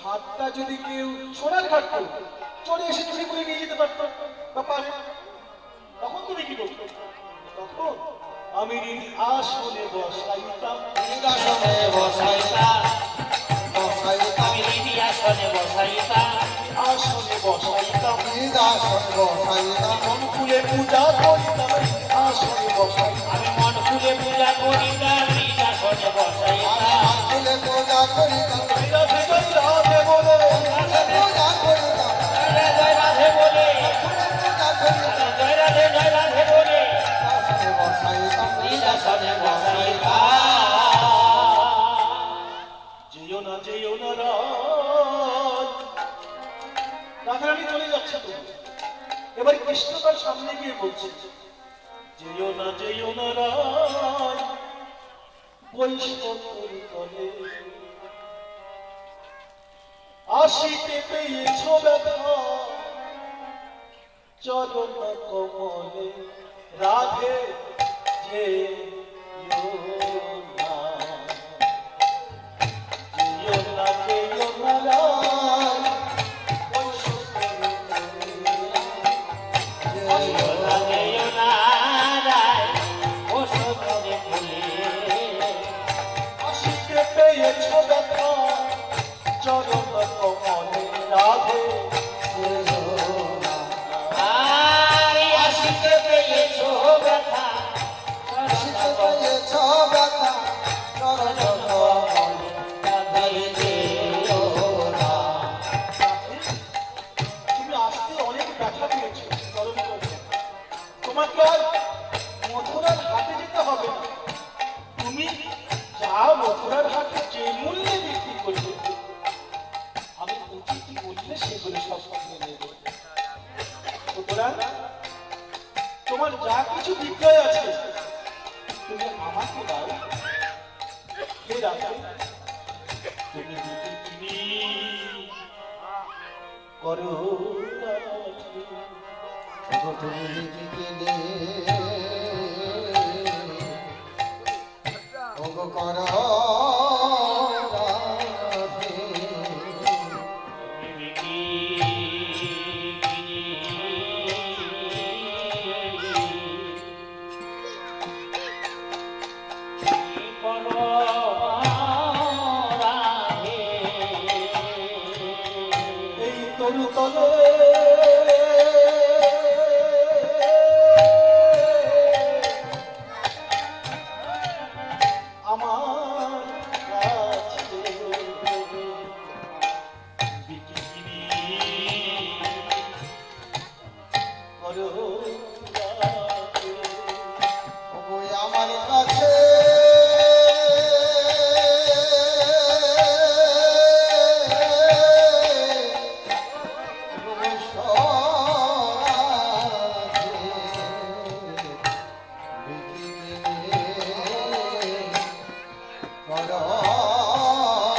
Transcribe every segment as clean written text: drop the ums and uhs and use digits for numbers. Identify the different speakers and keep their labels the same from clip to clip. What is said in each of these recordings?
Speaker 1: হাতটা যদি কেউ সোনার ঘাটতো চলে এসে চুরি করে নিয়ে যেতে পারতো বা পারে, তখন তুমি কি করতে? তখন আমি আসনে বসাইতাম,
Speaker 2: আসনে বসাইতাম, আমি আসনে বসাইতাম,
Speaker 1: আসনে বসাইতাম,
Speaker 3: আসনে বসাইতাম,
Speaker 1: মন খুলে পূজা করিতাম, আসনে বসাইতাম,
Speaker 2: আমি মন খুলে পূজা করিতাম, আসনে বসাইতাম,
Speaker 3: ফুলে পূজা করিতাম,
Speaker 1: রাধে জয় রাধে বলে,
Speaker 3: পূজা করিতাম,
Speaker 2: জয় রাধে বলে,
Speaker 3: পূজা করিতাম,
Speaker 2: জয় রাধে বলে,
Speaker 3: আসনে বসাইতাম,
Speaker 2: আসনে বসাইতাম।
Speaker 1: যেও না রাজ, রাধারানী চলে যাচ্ছে তো। এবার কৃষ্ণ তার সামনে গিয়ে বলছে, যেও না রাজ, বৈষ্ণবের তলে আসিতে পেয়েছ ব্যথা, চরণ কমলে রাধে যেও না রাজ, আসিতে পেয়েছ ব্যথা, চরণ কমলে রাধে
Speaker 2: আসিতে পেয়েছ ব্যথা,
Speaker 3: আসিতে পেয়েছ ব্যথা, চরণ কমলে যেও না।
Speaker 1: তুমি আসতে অনেক ব্যথা পেয়েছ, চরণ কমলে। তোমাকে আর মথুরার হাটে যেতে হবে না, তুমি যা মথুরার হাটে যে মূল্যে বিক্রি করবে, আমি উচিত মূল্যে সেগুলো সব কিনে নেব। সুতরাং তোমার যা কিছু বিক্রয় আছে তুমি আমাকে দাও। হে রাধে, তুমি বিক্রি করো রাধে।
Speaker 3: তুমি লিখিলে ভোগ কর রাধে,
Speaker 1: এই তরু তলে আমার কাছে বিক্রি করো রাধে।
Speaker 3: ওগো আমার কাছে
Speaker 1: তরু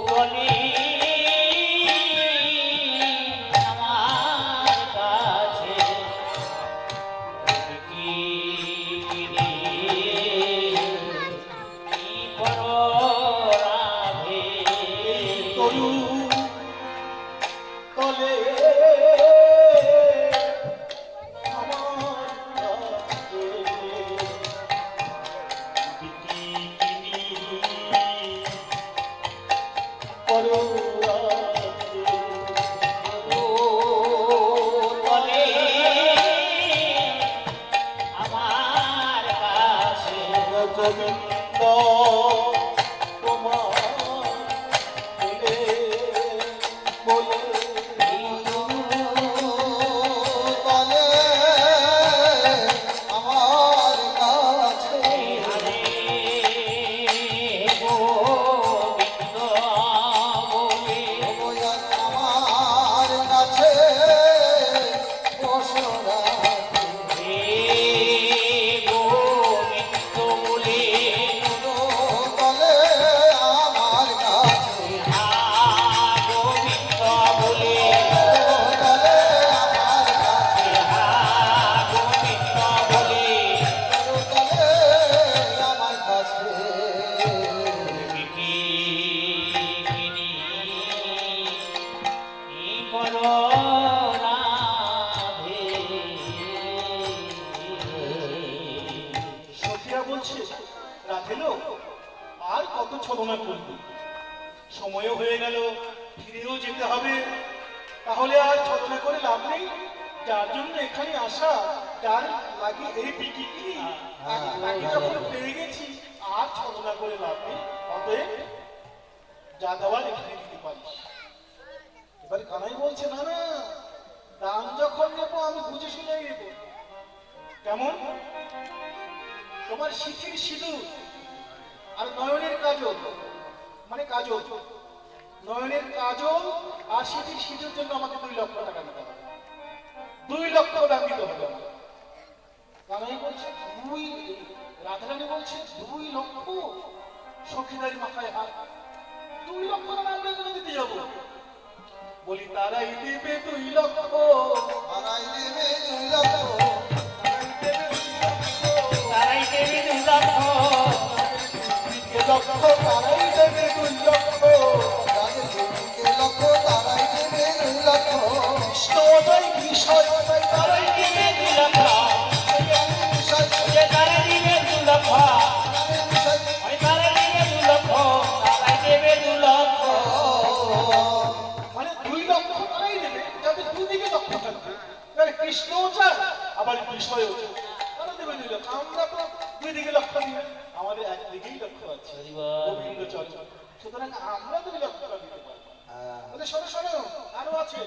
Speaker 1: তলে আমার কাছে বিক্রি করো রাধে।
Speaker 2: আমার কাছে
Speaker 1: গোবিন্দ তোমার বলে বলে
Speaker 3: তলে আমার কাছে
Speaker 2: হরে গোবিন্দ বলে
Speaker 3: আমার কাছে বসো রাধে,
Speaker 2: হে গোবিন্দ বলে
Speaker 3: তলে
Speaker 1: আর কত ছলনা করবে? সময়ও হয়ে গেল, ফিরেও যেতে হবে, তাহলে আর ছলনা করে লাভ নেই। যার জন্য এখানে আসা, যার লাগে এই বিক্রি, তাকে যখন পেয়ে গেছি আর ছলনা করে লাভ নেই। অতএব যা দেওয়ার এখানে দিতে পারিস। এবার কানাই বলছে, না না, দান যখন নেবো আমি বুঝে শুনে নেবো। কেমন? তোমার সিঁথির সিঁদুর আর নয়নের কাজল, মানে কাজল, নয়নের কাজল আর সিঁথির সিঁদুর জন্য আমাকে 2 লক্ষ টাকা দিতে হবে। 2 লক্ষ দাম দিতে হবে আমাকে। কানাই বলছে, রাধারানী বলছে 2 লক্ষ? সখীদারি মাথায় হাত, 2 লক্ষ টাকা আমরা কেন দিতে যাবো? বলি, তারাই দেবে 2 লক্ষ,
Speaker 3: তারাই দেবে 2 লক্ষ,
Speaker 2: তারাই দেবে 2 লক্ষ,
Speaker 1: তারাই দেবে 2 লক্ষ।
Speaker 3: যাদের দুদিকে লক্ষ তারাই দেবে 2 লক্ষ।
Speaker 1: কৃষ্ণদয় বিষয়
Speaker 2: তারাই দেবে 2 লক্ষ,
Speaker 3: বিষয়
Speaker 2: যে তারাই দেবে 2 লক্ষ,
Speaker 3: বিষয়
Speaker 2: ওই তারাই দেবে 2 লক্ষ, তারাই দেবে 2 লক্ষ।
Speaker 1: মানে 2 লক্ষ তারাই দেবে, যাদের দুদিকে লক্ষ থাকবে। তাহলে কৃষ্ণও চায়, আবার বিষয়ও চায়, তারা দেবে 2 লক্ষ। আমরা তো 2 দিকে লক্ষ দিই, আমাদের একদিকেই লক্ষ্য আছে, গোবিন্দ চর্চা। সুতরাং আমরা 2 লক্ষ টাকা দিতে পারবো। বলে, শোনো শোনো, আরো আছে।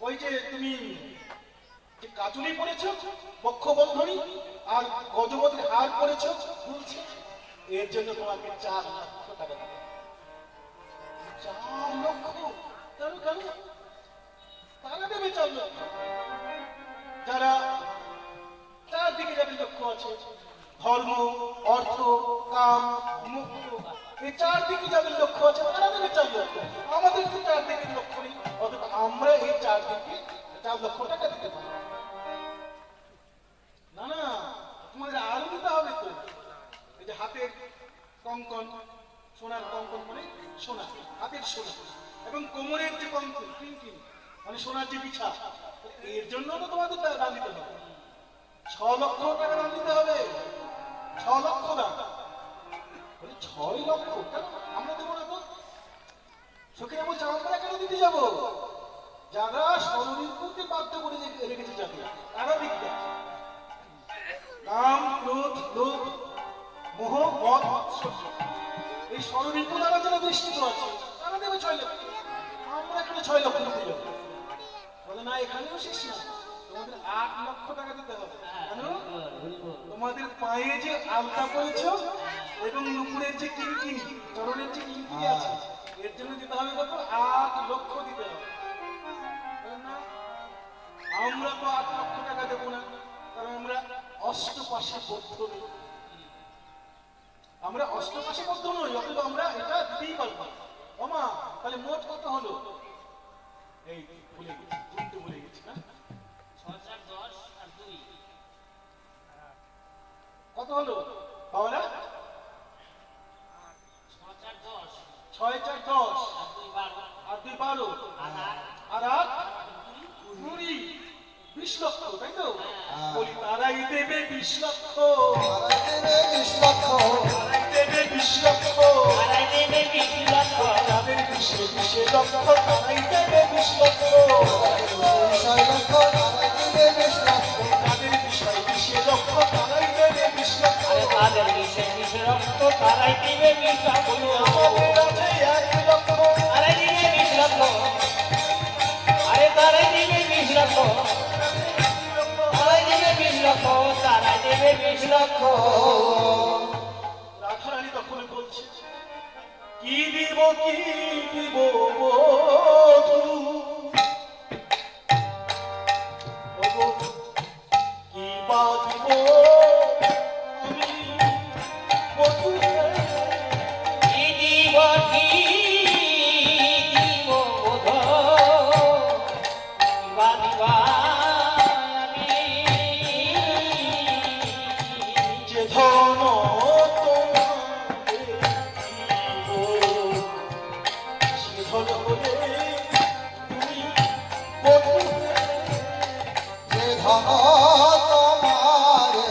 Speaker 1: ওই যে তুমি যে কাজুলি পরেছো, বক্ষবন্ধনী আর গজপতির হার পরেছো, বলছে এর জন্য তোমাকে 4 লক্ষ টাকা দিতে হবে। 4 লক্ষ? কেন কেন? তারা দেবে 4 লক্ষ যারা চারদিকে যাদের লক্ষ্য আছে, ধর্ম, অর্থ, কাম, মুক্ত, এই 4 দিকে যাদের লক্ষ্য আছে তারা দেবে 4 লক্ষ। আমাদের তো 4 দিকের লক্ষ্য নেই, অথবা আমরা এই 4 দিকে 4 লক্ষ টাকা দিতে পারি না। না, তোমাদের আরো দিতে হবে তো। এই যে হাতের কঙ্কন, সোনার কঙ্কন মানে সোনা, হাতের সোনা, এবং কোমরের যে কঙ্কন কিঙ্কিন মানে সোনার যে বিছা, এর জন্য তো তোমাদের দান দিতে হবে। 6 লক্ষ টাকা দান দিতে হবে। 6 লক্ষ দাম। বলে 6 লক্ষ কেন? আমরা দেবো না তো। সখীরা বলছে, আমরা কেন দিতে যাব? যারা স্বরূপকে বাধ্য করে রেখেছে যাকে, তারা দিতে। কাম, ক্রোধ, লোভ, মোহ, মদ, মাৎসর্য, এই স্বরূপ দ্বারা যারা বেষ্টিত আছে তারা দেবে 6 লক্ষ। আমরা এখানে 6 লক্ষ দিতে যাবো। বলে, না, এখানেও শেষ না, তোমাদের 8 লক্ষ টাকা দিতে হবে। কেন? তোমাদের পায়ে যে আলতা পরেছো এবং নুপুরের যে কিনকিনি, চরণের যে কিনকিনি আছে, এর জন্য দিতে হবে কত? 8 লক্ষ দিতে হবে। বলে, না, আমরা তো 8 লক্ষ টাকা দেবো না, কারণ আমরা অষ্টপাশে বদ্ধ নই। আমরা অষ্টপাশে বদ্ধ নই, অথবা আমরা এটা দিতেই পারবো। ওমা, তাহলে মোট কত হলো? এই ভুলে গেছি, গুনতে ভুলে গেছি না?
Speaker 2: 6 4 10 আর 2
Speaker 1: কত হলো বাবারা?
Speaker 2: 6 4 10
Speaker 1: 6 4 10
Speaker 2: আর 2 12
Speaker 1: আর 2 12 আর 8 20, 20 লক্ষ, তাই তো? বলি, তারাই দেবে 20 লক্ষ,
Speaker 3: তারাই দেবে 20 লক্ষ,
Speaker 1: তারাই দেবে 20 লক্ষ,
Speaker 2: তারাই দেবে 20 লক্ষ,
Speaker 1: যাদের 20 লক্ষ তারাই দেবে 20 লক্ষ,
Speaker 3: 6 লক্ষ তারাই দেবে 20 লক্ষ,
Speaker 1: যাদের 20 লক্ষ তারাই দেবে 20 লক্ষ।
Speaker 2: আরে তাদের 20 লক্ষ, তারাই দেবে 20 লক্ষ,
Speaker 1: আমাদের আছে 1 লক্ষ,
Speaker 2: তারাই দেবে 20 লক্ষ, আরে তারাই দেবে 20 লক্ষ, তারাই দেবে 20 লক্ষ, তারাই দেবে 20 লক্ষ।
Speaker 1: রাধারানী তখন বলছে, কি দিব বধূ, ওগো, কি বা দিব আমি বধূ?
Speaker 2: কি দিব, কি দিব বোধ, দিবা দিবা আমি,
Speaker 1: যে ধন তোমাকে দিব, সে ধন হলে তুমি বধূ।
Speaker 3: যে ধন তোমারে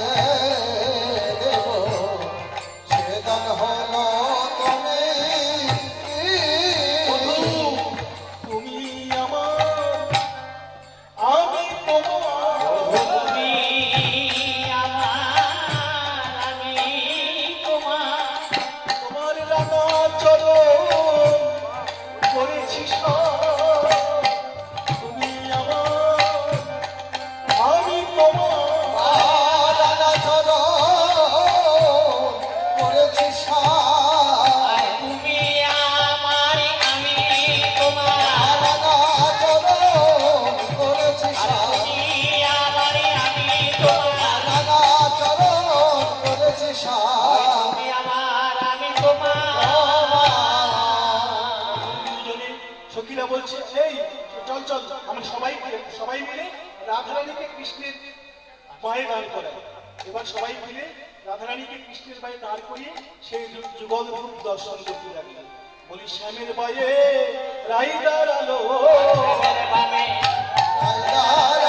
Speaker 1: চরণ করেছি সব। তুমি আমার, আমি তোমার।
Speaker 3: রানা চরণ করেছি সার।
Speaker 2: তুমি আমার আমি তোমার
Speaker 3: রানা চরণ করেছি সার।
Speaker 2: তুমি আমার আমি তোমার
Speaker 3: রানা চরণ করেছি সার।
Speaker 2: তুমি আমার আমি তোমার
Speaker 1: দুজনে সখীরা বলছে, এই চল চল আমরা সবাই মিলে রাধারানীকে কৃষ্ণের পায়ে দাঁড় করাই। এবার সবাই মিলে রাধারানীকে কৃষ্ণের পায়ে দাঁড় করিয়ে সেই যুগল রূপ দর্শন করতে লাগলেন। বলি শ্যামের পায়ে রাই দাঁড়ালো,
Speaker 2: বামে
Speaker 3: রাইদার